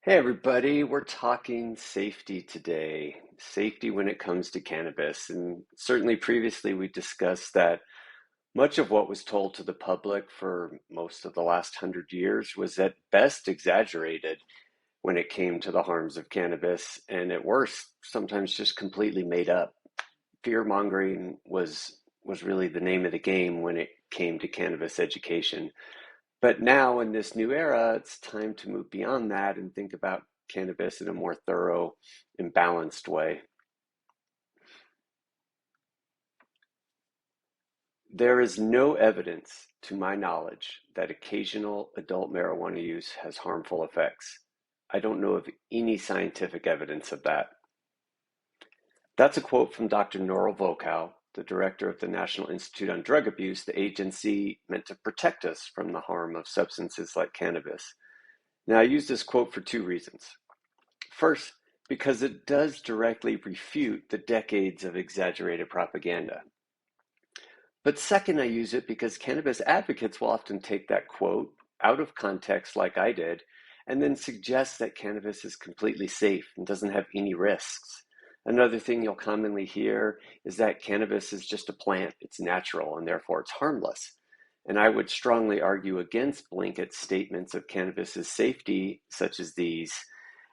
Hey everybody, we're talking safety today. Safety when it comes to cannabis. And certainly previously we discussed that much of what was told to the public for most of the last 100 years was at best exaggerated when it came to the harms of cannabis, and at worst, sometimes just completely made up. Fear mongering was really the name of the game when it came to cannabis education. But now in this new era, it's time to move beyond that and think about cannabis in a more thorough and balanced way. There is no evidence, to my knowledge, that occasional adult marijuana use has harmful effects. I don't know of any scientific evidence of that. That's a quote from Dr. Noral Volkow, the director of the National Institute on Drug Abuse, the agency meant to protect us from the harm of substances like cannabis. Now, I use this quote for two reasons. First, because it does directly refute the decades of exaggerated propaganda. But second, I use it because cannabis advocates will often take that quote out of context, like I did, and then suggest that cannabis is completely safe and doesn't have any risks. Another thing you'll commonly hear is that cannabis is just a plant, it's natural, and therefore it's harmless. And I would strongly argue against blanket statements of cannabis's safety, such as these.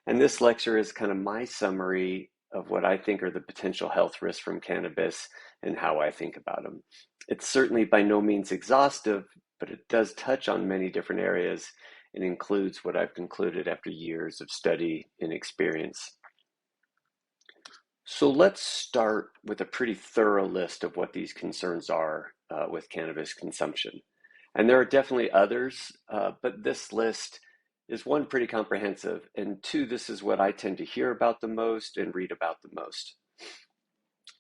And this lecture is kind of my summary of what I think are the potential health risks from cannabis and how I think about them. It's certainly by no means exhaustive, but it does touch on many different areas and includes what I've concluded after years of study and experience. So let's start with a pretty thorough list of what these concerns are with cannabis consumption. And there are definitely others, but this list is one, pretty comprehensive, and two, this is what I tend to hear about the most and read about the most.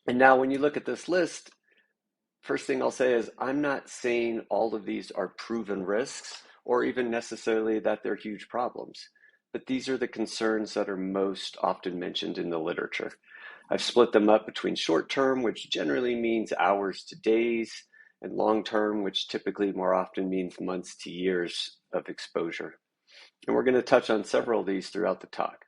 And now when you look at this list, first thing I'll say is I'm not saying all of these are proven risks or even necessarily that they're huge problems, but these are the concerns that are most often mentioned in the literature. I've split them up between short term, which generally means hours to days, and long term, which typically more often means months to years of exposure. And we're going to touch on several of these throughout the talk.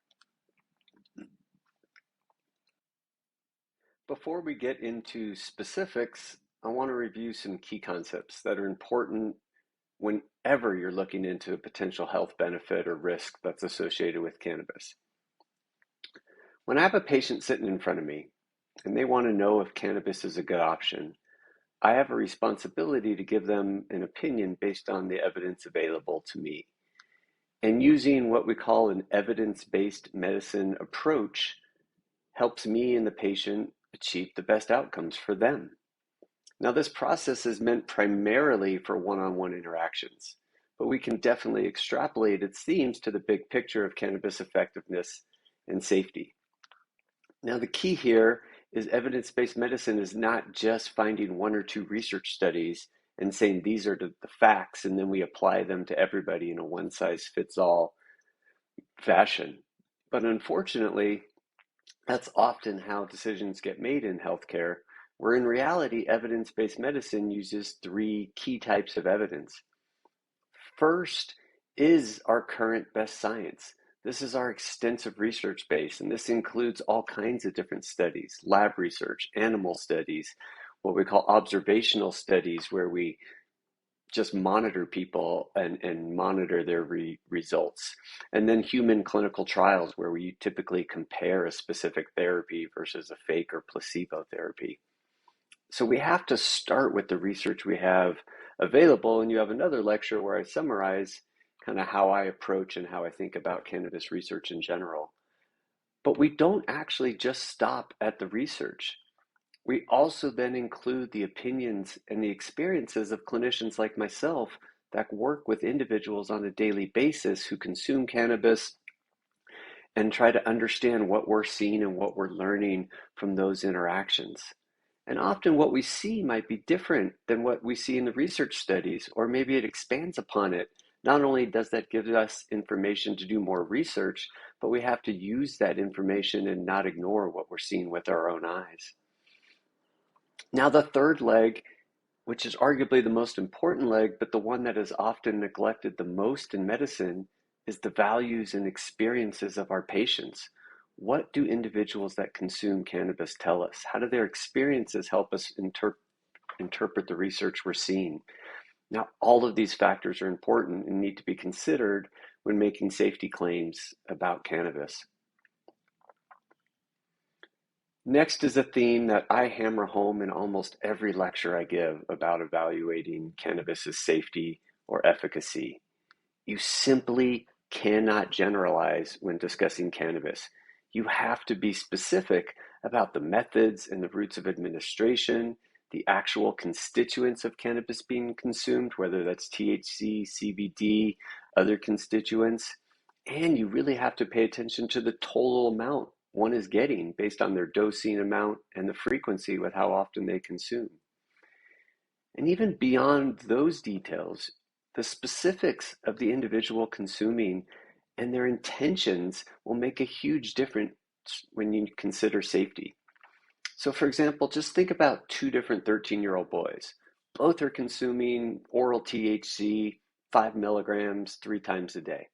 Before we get into specifics, I want to review some key concepts that are important whenever you're looking into a potential health benefit or risk that's associated with cannabis. When I have a patient sitting in front of me and they want to know if cannabis is a good option, I have a responsibility to give them an opinion based on the evidence available to me. And using what we call an evidence-based medicine approach helps me and the patient achieve the best outcomes for them. Now, this process is meant primarily for one-on-one interactions, but we can definitely extrapolate its themes to the big picture of cannabis effectiveness and safety. Now, the key here is evidence-based medicine is not just finding one or two research studies and saying these are the facts, and then we apply them to everybody in a one-size-fits-all fashion. But unfortunately, that's often how decisions get made in healthcare, where in reality, evidence-based medicine uses three key types of evidence. First is our current best science. This is our extensive research base, and this includes all kinds of different studies, lab research, animal studies, what we call observational studies, where we just monitor people and monitor their results. And then human clinical trials, where we typically compare a specific therapy versus a fake or placebo therapy. So we have to start with the research we have available. And you have another lecture where I summarize kind of how I approach and how I think about cannabis research in general. But we don't actually just stop at the research. We also then include the opinions and the experiences of clinicians like myself that work with individuals on a daily basis who consume cannabis and try to understand what we're seeing and what we're learning from those interactions. And often what we see might be different than what we see in the research studies, or maybe it expands upon it. Not only does that give us information to do more research, but we have to use that information and not ignore what we're seeing with our own eyes. Now, the third leg, which is arguably the most important leg, but the one that is often neglected the most in medicine, is the values and experiences of our patients. What do individuals that consume cannabis tell us? How do their experiences help us interpret the research we're seeing? Now, all of these factors are important and need to be considered when making safety claims about cannabis. Next is a theme that I hammer home in almost every lecture I give about evaluating cannabis's safety or efficacy. You simply cannot generalize when discussing cannabis. You have to be specific about the methods and the routes of administration, the actual constituents of cannabis being consumed, whether that's THC, CBD, other constituents, and you really have to pay attention to the total amount one is getting based on their dosing amount and the frequency with how often they consume. And even beyond those details, the specifics of the individual consuming and their intentions will make a huge difference when you consider safety. So, for example, just think about two different 13-year-old boys. Both are consuming oral THC, 5 milligrams, 3 times a day.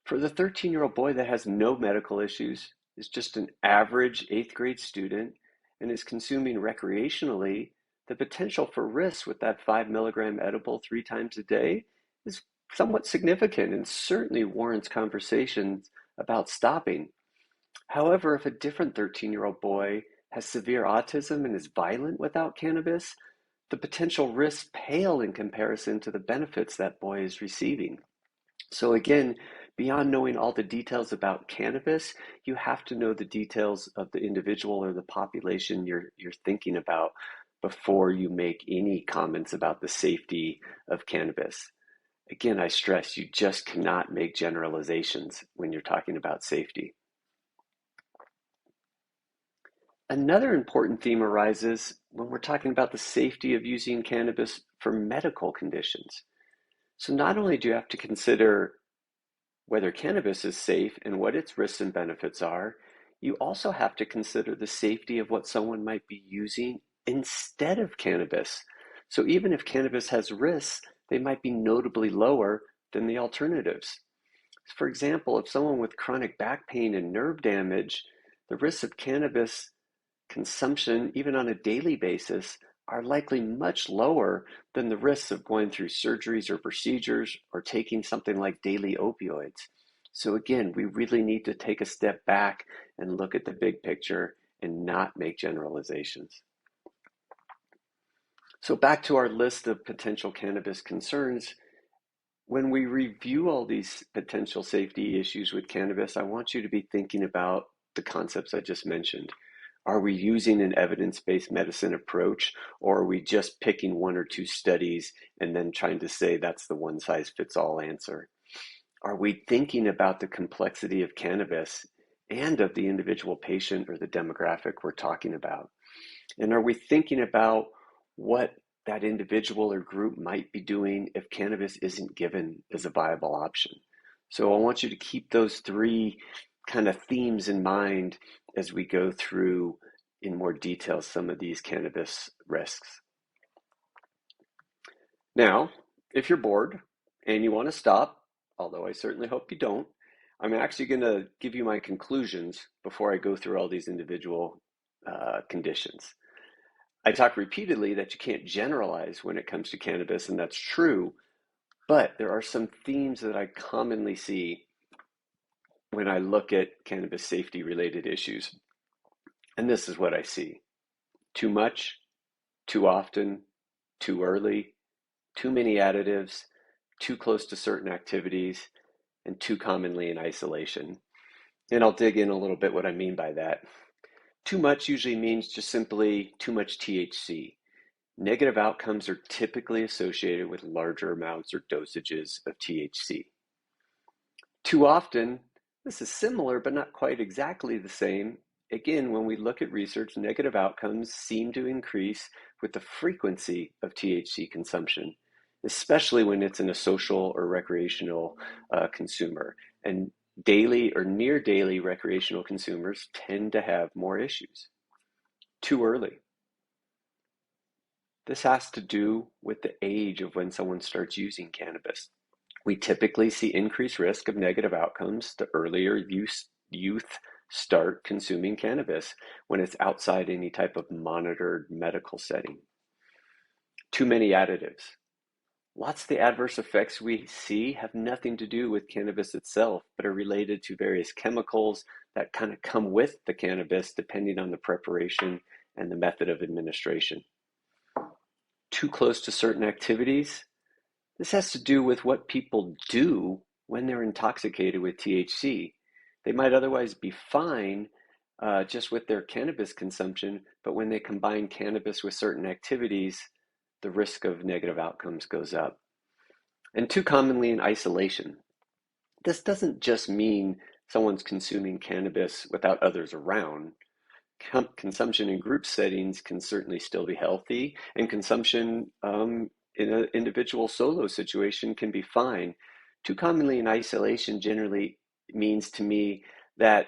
For the 13-year-old boy that has no medical issues, is just an average 8th grade student, and is consuming recreationally, the potential for risk with that 5 milligram edible 3 times a day is somewhat significant and certainly warrants conversations about stopping. However, if a different 13-year-old boy has severe autism and is violent without cannabis, the potential risks pale in comparison to the benefits that boy is receiving. So again, beyond knowing all the details about cannabis, you have to know the details of the individual or the population you're thinking about before you make any comments about the safety of cannabis. Again, I stress you just cannot make generalizations when you're talking about safety. Another important theme arises when we're talking about the safety of using cannabis for medical conditions. So not only do you have to consider whether cannabis is safe and what its risks and benefits are, you also have to consider the safety of what someone might be using instead of cannabis. So even if cannabis has risks, they might be notably lower than the alternatives. For example, if someone with chronic back pain and nerve damage, the risks of cannabis consumption, even on a daily basis, are likely much lower than the risks of going through surgeries or procedures or taking something like daily opioids. So again, we really need to take a step back and look at the big picture and not make generalizations. So back to our list of potential cannabis concerns. When we review all these potential safety issues with cannabis, I want you to be thinking about the concepts I just mentioned. Are we using an evidence-based medicine approach, or are we just picking one or two studies and then trying to say that's the one-size-fits-all answer? Are we thinking about the complexity of cannabis and of the individual patient or the demographic we're talking about? And are we thinking about what that individual or group might be doing if cannabis isn't given as a viable option? So I want you to keep those three kind of themes in mind as we go through in more detail some of these cannabis risks. Now, if you're bored and you want to stop, although I certainly hope you don't, I'm actually going to give you my conclusions before I go through all these individual conditions. I talk repeatedly that you can't generalize when it comes to cannabis, and that's true, but there are some themes that I commonly see when I look at cannabis safety related issues. And this is what I see. Too much, too often, too early, too many additives, too close to certain activities, and too commonly in isolation. And I'll dig in a little bit what I mean by that. Too much usually means just simply too much THC. Negative outcomes are typically associated with larger amounts or dosages of THC. Too often, this is similar but not quite exactly the same. Again, when we look at research, negative outcomes seem to increase with the frequency of THC consumption, especially when it's in a social or recreational consumer. And daily or near daily recreational consumers tend to have more issues. Too early. This has to do with the age of when someone starts using cannabis. We typically see increased risk of negative outcomes the earlier youth start consuming cannabis when it's outside any type of monitored medical setting. Too many additives. Lots of the adverse effects we see have nothing to do with cannabis itself, but are related to various chemicals that kind of come with the cannabis depending on the preparation and the method of administration. Too close to certain activities. This has to do with what people do when they're intoxicated with THC. They might otherwise be fine just with their cannabis consumption, but when they combine cannabis with certain activities, the risk of negative outcomes goes up. And too commonly in isolation. This doesn't just mean someone's consuming cannabis without others around. Consumption in group settings can certainly still be healthy, and consumption in an individual solo situation can be fine. Too commonly in isolation generally means to me that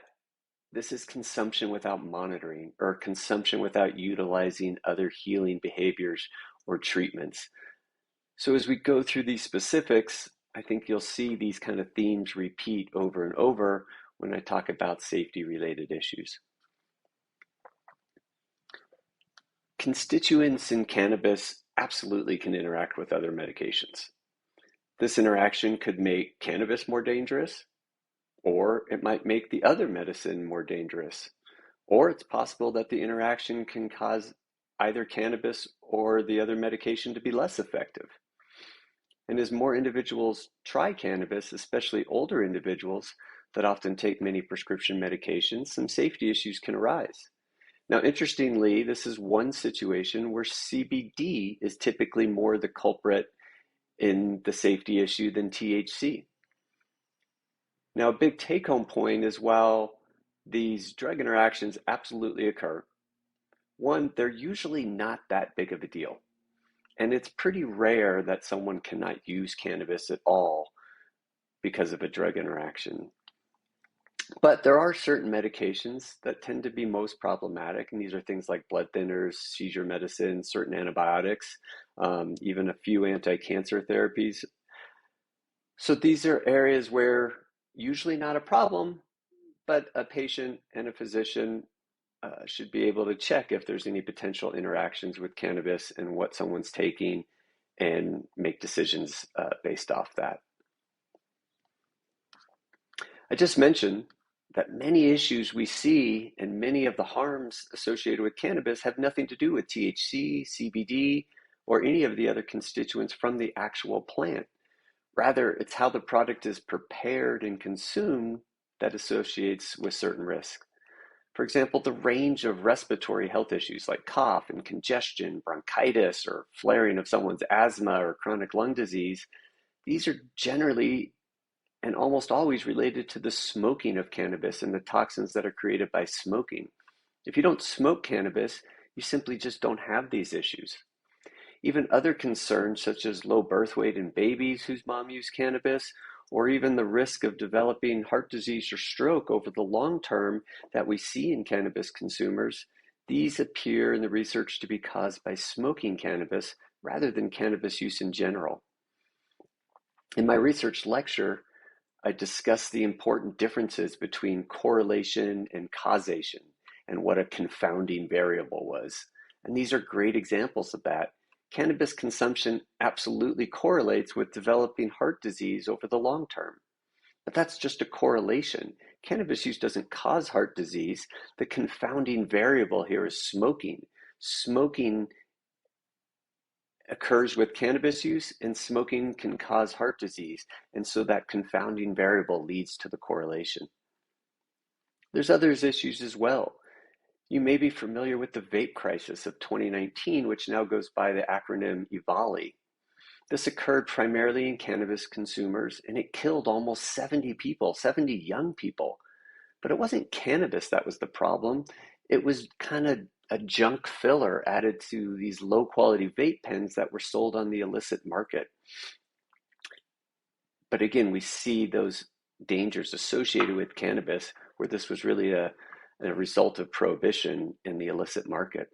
this is consumption without monitoring or consumption without utilizing other healing behaviors or treatments. So as we go through these specifics, I think you'll see these kind of themes repeat over and over when I talk about safety-related issues. Constituents in cannabis absolutely can interact with other medications. This interaction could make cannabis more dangerous, or it might make the other medicine more dangerous. Or it's possible that the interaction can cause either cannabis or the other medication to be less effective. And as more individuals try cannabis, especially older individuals that often take many prescription medications, some safety issues can arise. Now, interestingly, this is one situation where CBD is typically more the culprit in the safety issue than THC. Now, a big take-home point is while these drug interactions absolutely occur, one, they're usually not that big of a deal. And it's pretty rare that someone cannot use cannabis at all because of a drug interaction. But there are certain medications that tend to be most problematic, and these are things like blood thinners, seizure medicine, certain antibiotics, even a few anti-cancer therapies. So these are areas where usually not a problem, but a patient and a physician should be able to check if there's any potential interactions with cannabis and what someone's taking and make decisions based off that. I just mentioned that many issues we see and many of the harms associated with cannabis have nothing to do with THC, CBD, or any of the other constituents from the actual plant. Rather, it's how the product is prepared and consumed that associates with certain risks. For example, the range of respiratory health issues like cough and congestion, bronchitis, or flaring of someone's asthma or chronic lung disease, these are generally and almost always related to the smoking of cannabis and the toxins that are created by smoking. If you don't smoke cannabis, you simply just don't have these issues. Even other concerns such as low birth weight in babies whose mom used cannabis, or even the risk of developing heart disease or stroke over the long term that we see in cannabis consumers, these appear in the research to be caused by smoking cannabis rather than cannabis use in general. In my research lecture, I discussed the important differences between correlation and causation and what a confounding variable was. And these are great examples of that. Cannabis consumption absolutely correlates with developing heart disease over the long term. But that's just a correlation. Cannabis use doesn't cause heart disease. The confounding variable here is smoking. Smoking occurs with cannabis use, and smoking can cause heart disease. And so that confounding variable leads to the correlation. There's other issues as well. You may be familiar with the vape crisis of 2019, which now goes by the acronym EVALI. This occurred primarily in cannabis consumers, and it killed almost 70 people, 70 young people. But it wasn't cannabis that was the problem. It was kind of a junk filler added to these low-quality vape pens that were sold on the illicit market. But again, we see those dangers associated with cannabis, where this was really a result of prohibition in the illicit market.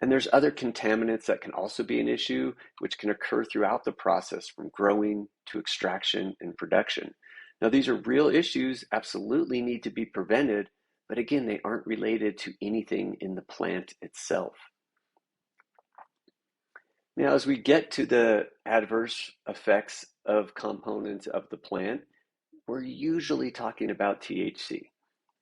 And there's other contaminants that can also be an issue, which can occur throughout the process from growing to extraction and production. Now, these are real issues, absolutely need to be prevented, but again, they aren't related to anything in the plant itself. Now, as we get to the adverse effects of components of the plant, we're usually talking about THC.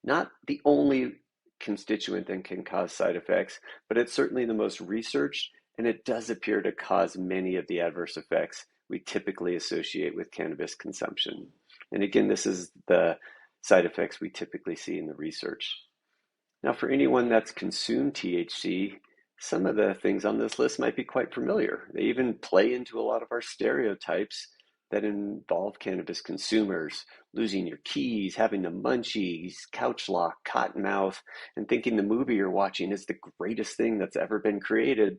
Not the only constituent that can cause side effects, but it's certainly the most researched, and it does appear to cause many of the adverse effects we typically associate with cannabis consumption. And again, this is the side effects we typically see in the research. Now, for anyone that's consumed THC, some of the things on this list might be quite familiar. They even play into a lot of our stereotypes that involve cannabis consumers: losing your keys, having the munchies, couch lock, cotton mouth, and thinking the movie you're watching is the greatest thing that's ever been created,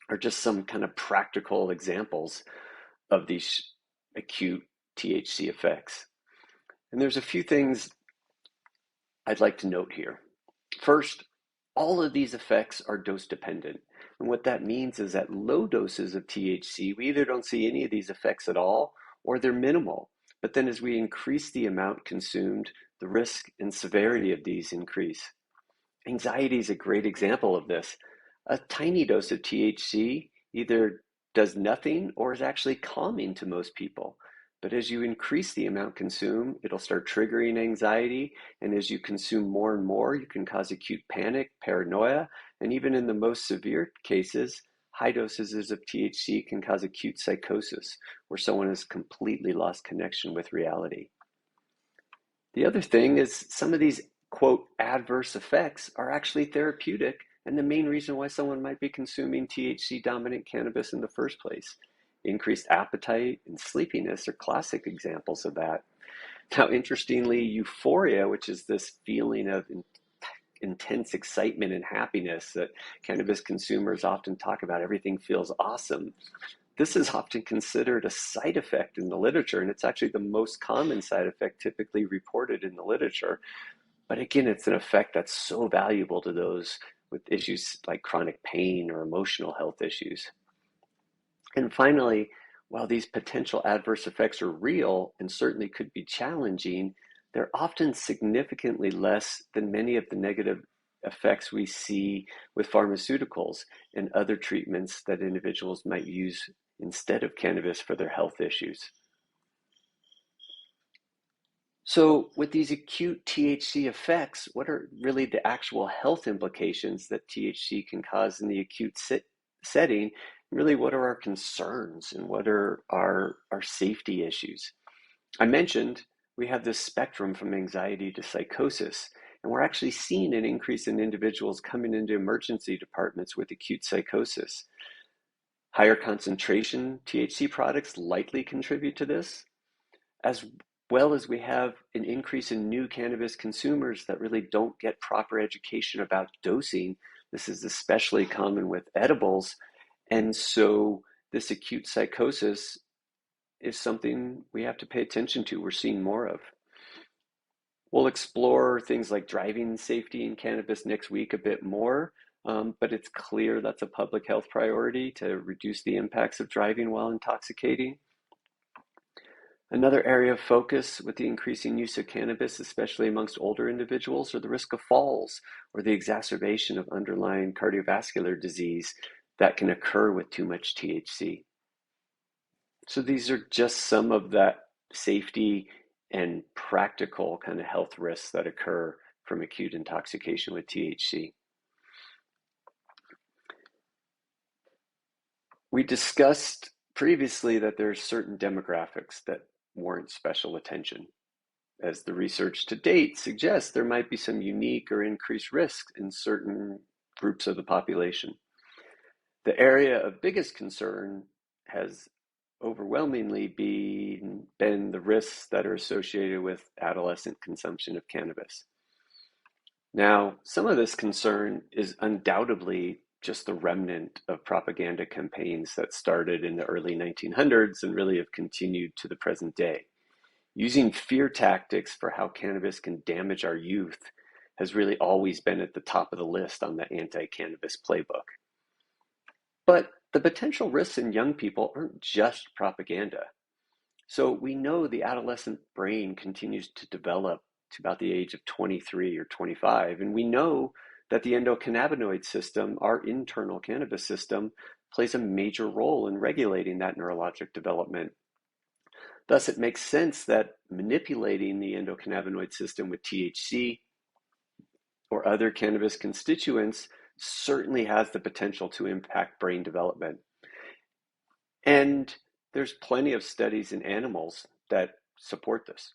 are just some kind of practical examples of these acute THC effects. And there's a few things I'd like to note here. First, all of these effects are dose dependent. And what that means is at low doses of THC, we either don't see any of these effects at all or they're minimal. But then as we increase the amount consumed, the risk and severity of these increase. Anxiety is a great example of this. A tiny dose of THC either does nothing or is actually calming to most people. But as you increase the amount consumed, it'll start triggering anxiety. And as you consume more and more, you can cause acute panic, paranoia, and even in the most severe cases, high doses of THC can cause acute psychosis, where someone has completely lost connection with reality. The other thing is some of these, quote, adverse effects are actually therapeutic, and the main reason why someone might be consuming THC dominant cannabis in the first place. Increased appetite and sleepiness are classic examples of that. Now, interestingly, euphoria, which is this feeling of intense excitement and happiness that cannabis consumers often talk about, everything feels awesome. This is often considered a side effect in the literature, and it's actually the most common side effect typically reported in the literature. But again, it's an effect that's so valuable to those with issues like chronic pain or emotional health issues. And finally, while these potential adverse effects are real and certainly could be challenging, they're often significantly less than many of the negative effects we see with pharmaceuticals and other treatments that individuals might use instead of cannabis for their health issues. So, with these acute THC effects, what are really the actual health implications that THC can cause in the acute setting? Really, what are our concerns and what are our safety issues? I mentioned we have this spectrum from anxiety to psychosis, and we're actually seeing an increase in individuals coming into emergency departments with acute psychosis. Higher concentration THC products likely contribute to this, as well as we have an increase in new cannabis consumers that really don't get proper education about dosing. This is especially common with edibles. And so this acute psychosis is something we have to pay attention to. We're seeing more of. We'll explore things like driving safety in cannabis next week a bit more, but it's clear that's a public health priority to reduce the impacts of driving while intoxicating. Another area of focus with the increasing use of cannabis, especially amongst older individuals, are the risk of falls or the exacerbation of underlying cardiovascular disease that can occur with too much THC. So these are just some of that safety and practical kind of health risks that occur from acute intoxication with THC. We discussed previously that there are certain demographics that warrant special attention. As the research to date suggests, there might be some unique or increased risks in certain groups of the population. The area of biggest concern has overwhelmingly been the risks that are associated with adolescent consumption of cannabis. Now, some of this concern is undoubtedly just the remnant of propaganda campaigns that started in the early 1900s and really have continued to the present day. Using fear tactics for how cannabis can damage our youth has really always been at the top of the list on the anti-cannabis playbook. But the potential risks in young people aren't just propaganda. So we know the adolescent brain continues to develop to about the age of 23 or 25. And we know that the endocannabinoid system, our internal cannabis system, plays a major role in regulating that neurologic development. Thus, it makes sense that manipulating the endocannabinoid system with THC or other cannabis constituents certainly has the potential to impact brain development. And there's plenty of studies in animals that support this.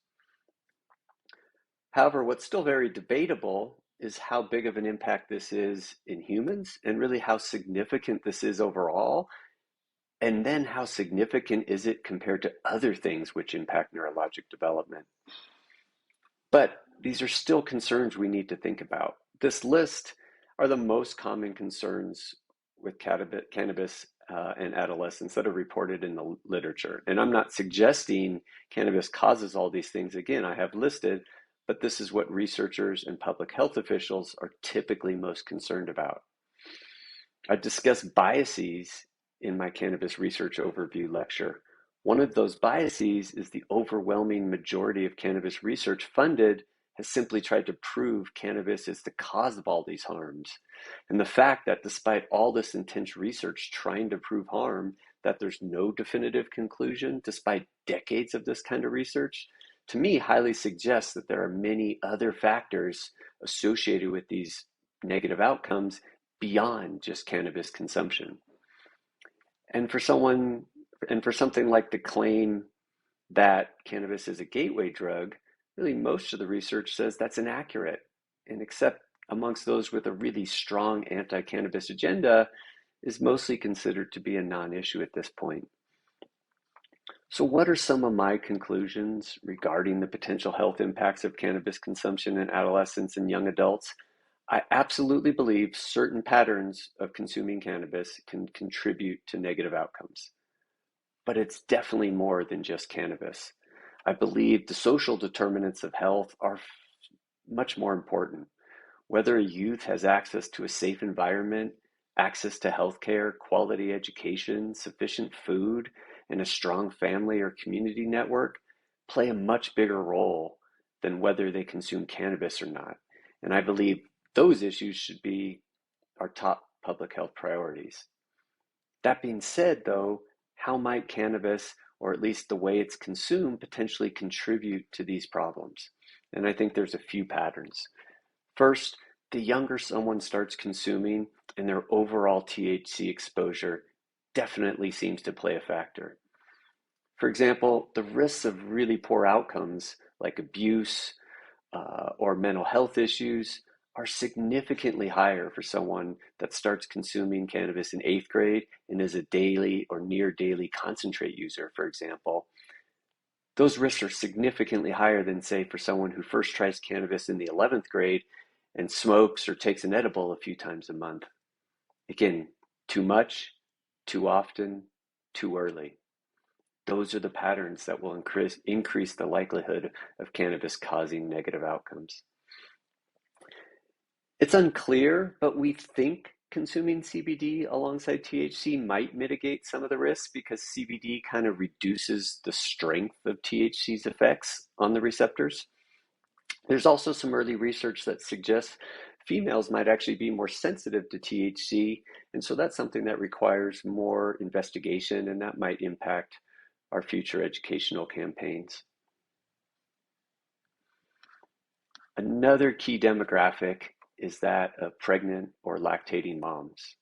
However, what's still very debatable is how big of an impact this is in humans and really how significant this is overall. And then how significant is it compared to other things which impact neurologic development? But these are still concerns we need to think about. This list are the most common concerns with cannabis and adolescents that are reported in the literature. And I'm not suggesting cannabis causes all these things. Again, I have listed, but this is what researchers and public health officials are typically most concerned about. I discuss biases in my cannabis research overview lecture. One of those biases is the overwhelming majority of cannabis research funded has simply tried to prove cannabis is the cause of all these harms. And the fact that despite all this intense research trying to prove harm, that there's no definitive conclusion, despite decades of this kind of research, to me highly suggests that there are many other factors associated with these negative outcomes beyond just cannabis consumption. And for something like the claim that cannabis is a gateway drug, really most of the research says that's inaccurate. And except amongst those with a really strong anti-cannabis agenda, is mostly considered to be a non-issue at this point. So what are some of my conclusions regarding the potential health impacts of cannabis consumption in adolescents and young adults? I absolutely believe certain patterns of consuming cannabis can contribute to negative outcomes, but it's definitely more than just cannabis. I believe the social determinants of health are much more important. Whether a youth has access to a safe environment, access to healthcare, quality education, sufficient food, and a strong family or community network play a much bigger role than whether they consume cannabis or not. And I believe those issues should be our top public health priorities. That being said, though, how might cannabis, or at least the way it's consumed, potentially contribute to these problems? And I think there's a few patterns. First, the younger someone starts consuming and their overall THC exposure definitely seems to play a factor. For example, the risks of really poor outcomes like abuse or mental health issues are significantly higher for someone that starts consuming cannabis in eighth grade and is a daily or near daily concentrate user, for example. Those risks are significantly higher than, say, for someone who first tries cannabis in the 11th grade and smokes or takes an edible a few times a month. Again, too much, too often, too early. Those are the patterns that will increase the likelihood of cannabis causing negative outcomes. It's unclear, but we think consuming CBD alongside THC might mitigate some of the risks because CBD kind of reduces the strength of THC's effects on the receptors. There's also some early research that suggests females might actually be more sensitive to THC, and so that's something that requires more investigation, and that might impact our future educational campaigns. Another key demographic is that of pregnant or lactating moms,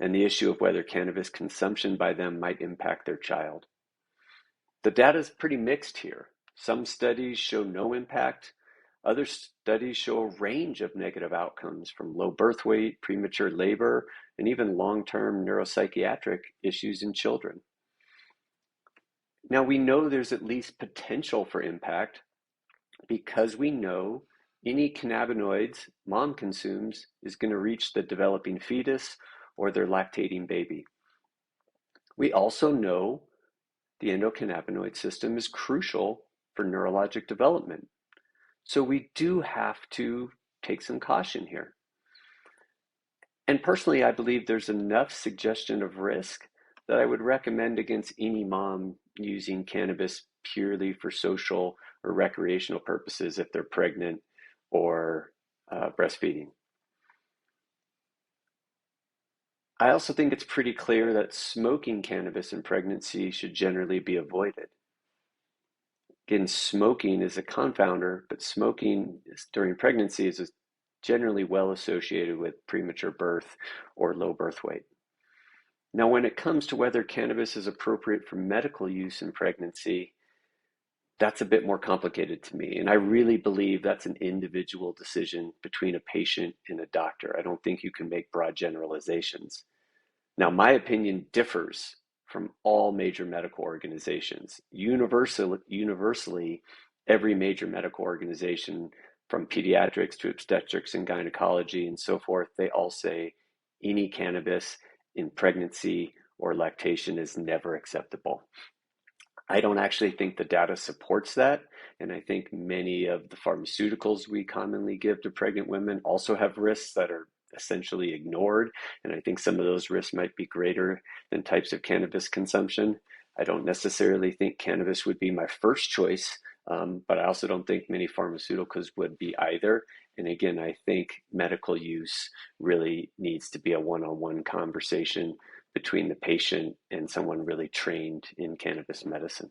and the issue of whether cannabis consumption by them might impact their child. The data is pretty mixed here. Some studies show no impact. Other studies show a range of negative outcomes from low birth weight, premature labor, and even long-term neuropsychiatric issues in children. Now we know there's at least potential for impact because we know any cannabinoids mom consumes is going to reach the developing fetus or their lactating baby. We also know the endocannabinoid system is crucial for neurologic development. So we do have to take some caution here. And personally, I believe there's enough suggestion of risk that I would recommend against any mom using cannabis purely for social or recreational purposes if they're pregnant or breastfeeding. I also think it's pretty clear that smoking cannabis in pregnancy should generally be avoided. Again, smoking is a confounder, but during pregnancy is generally well associated with premature birth or low birth weight. Now, when it comes to whether cannabis is appropriate for medical use in pregnancy, that's a bit more complicated to me. And I really believe that's an individual decision between a patient and a doctor. I don't think you can make broad generalizations. Now, my opinion differs from all major medical organizations. Universally, every major medical organization, from pediatrics to obstetrics and gynecology and so forth, they all say any cannabis in pregnancy or lactation is never acceptable. I don't actually think the data supports that. And I think many of the pharmaceuticals we commonly give to pregnant women also have risks that are essentially ignored. And I think some of those risks might be greater than types of cannabis consumption. I don't necessarily think cannabis would be my first choice, but I also don't think many pharmaceuticals would be either. And again, I think medical use really needs to be a one-on-one conversation between the patient and someone really trained in cannabis medicine.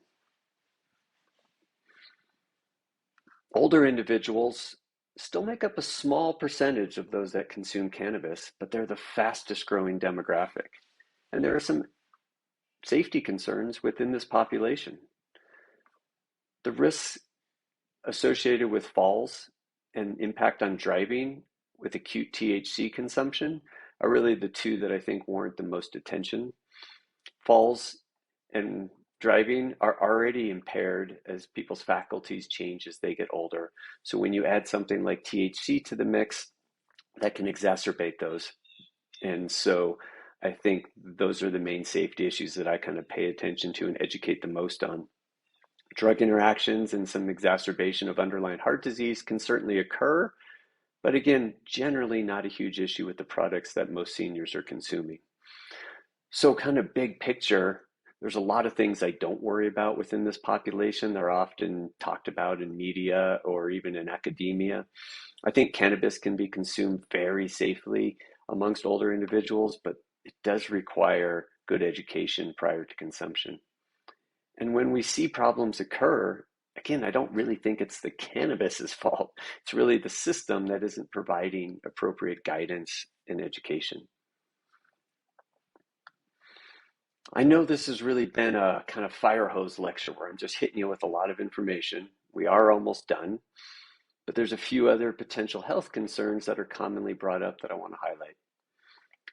Older individuals still make up a small percentage of those that consume cannabis, but they're the fastest growing demographic. And there are some safety concerns within this population. The risks associated with falls and impact on driving with acute THC consumption are really the two that I think warrant the most attention. Falls and driving are already impaired as people's faculties change as they get older. So when you add something like THC to the mix, that can exacerbate those. And so I think those are the main safety issues that I kind of pay attention to and educate the most on. Drug interactions and some exacerbation of underlying heart disease can certainly occur, but again, generally not a huge issue with the products that most seniors are consuming. So kind of big picture, there's a lot of things I don't worry about within this population. They're often talked about in media or even in academia. I think cannabis can be consumed very safely amongst older individuals, but it does require good education prior to consumption. And when we see problems occur, again, I don't really think it's the cannabis's fault. It's really the system that isn't providing appropriate guidance and education. I know this has really been a kind of fire hose lecture where I'm just hitting you with a lot of information. We are almost done, but there's a few other potential health concerns that are commonly brought up that I want to highlight.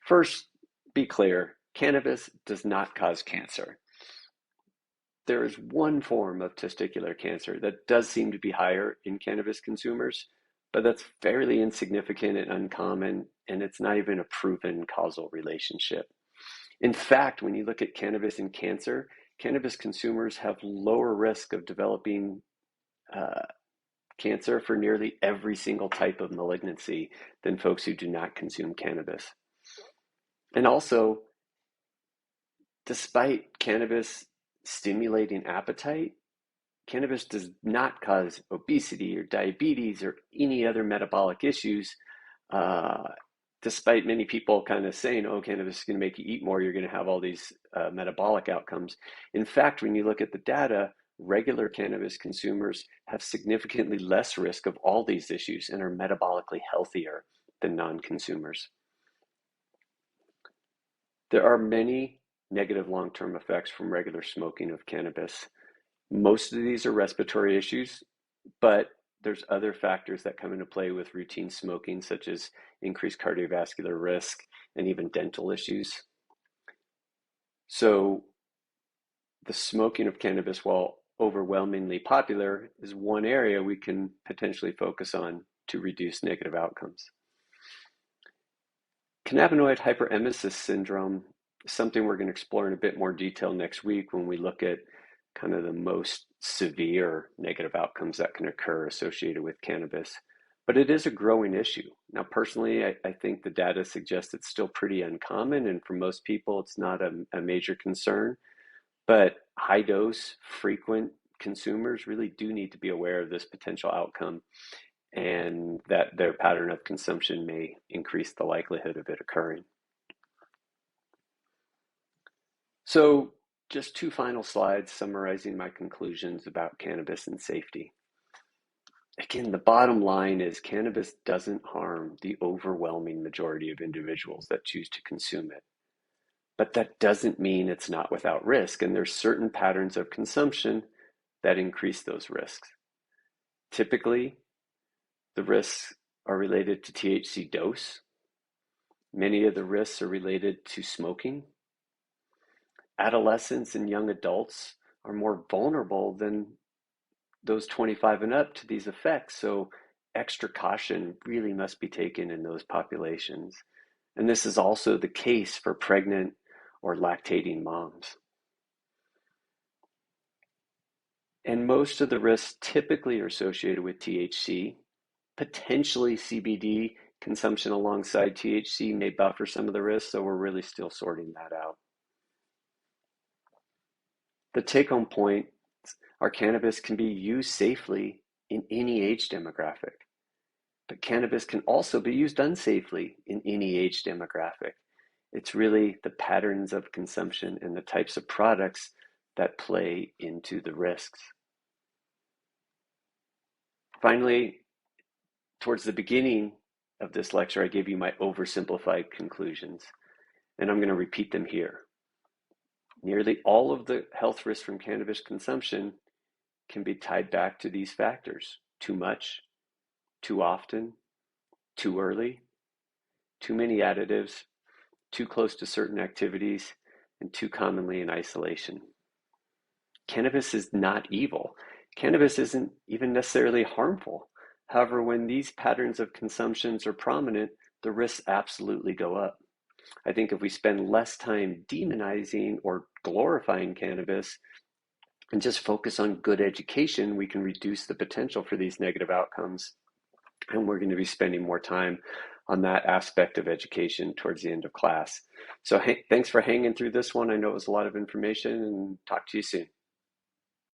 First, be clear, cannabis does not cause cancer. There is one form of testicular cancer that does seem to be higher in cannabis consumers, but that's fairly insignificant and uncommon, and it's not even a proven causal relationship. In fact, when you look at cannabis and cancer, cannabis consumers have lower risk of developing cancer for nearly every single type of malignancy than folks who do not consume cannabis. And also, despite cannabis stimulating appetite, cannabis does not cause obesity or diabetes or any other metabolic issues, despite many people kind of saying, oh, cannabis is going to make you eat more, you're going to have all these metabolic outcomes. In fact, when you look at the data, regular cannabis consumers have significantly less risk of all these issues and are metabolically healthier than non-consumers. There are many negative long-term effects from regular smoking of cannabis. Most of these are respiratory issues, but there's other factors that come into play with routine smoking, such as increased cardiovascular risk and even dental issues. So the smoking of cannabis, while overwhelmingly popular, is one area we can potentially focus on to reduce negative outcomes. Cannabinoid hyperemesis syndrome is something we're going to explore in a bit more detail next week when we look at kind of the most severe negative outcomes that can occur associated with cannabis. But it is a growing issue. Now, personally, I think the data suggests it's still pretty uncommon, and for most people, it's not a major concern. But high dose, frequent consumers really do need to be aware of this potential outcome and that their pattern of consumption may increase the likelihood of it occurring. So, just two final slides summarizing my conclusions about cannabis and safety. Again, the bottom line is cannabis doesn't harm the overwhelming majority of individuals that choose to consume it. But that doesn't mean it's not without risk, and there's certain patterns of consumption that increase those risks. Typically, the risks are related to THC dose. Many of the risks are related to smoking. Adolescents and young adults are more vulnerable than those 25 and up to these effects, so extra caution really must be taken in those populations. And this is also the case for pregnant or lactating moms. And most of the risks typically are associated with THC. Potentially CBD consumption alongside THC may buffer some of the risks, so we're really still sorting that out. The take-home point, our cannabis can be used safely in any age demographic, but cannabis can also be used unsafely in any age demographic. It's really the patterns of consumption and the types of products that play into the risks. Finally, towards the beginning of this lecture, I gave you my oversimplified conclusions, and I'm going to repeat them here. Nearly all of the health risks from cannabis consumption can be tied back to these factors: too much, too often, too early, too many additives, too close to certain activities, and too commonly in isolation. Cannabis is not evil. Cannabis isn't even necessarily harmful. However, when these patterns of consumptions are prominent, the risks absolutely go up. I think if we spend less time demonizing or glorifying cannabis and just focus on good education, we can reduce the potential for these negative outcomes. And we're going to be spending more time on that aspect of education towards the end of class. So thanks for hanging through this one. I know it was a lot of information, and talk to you soon.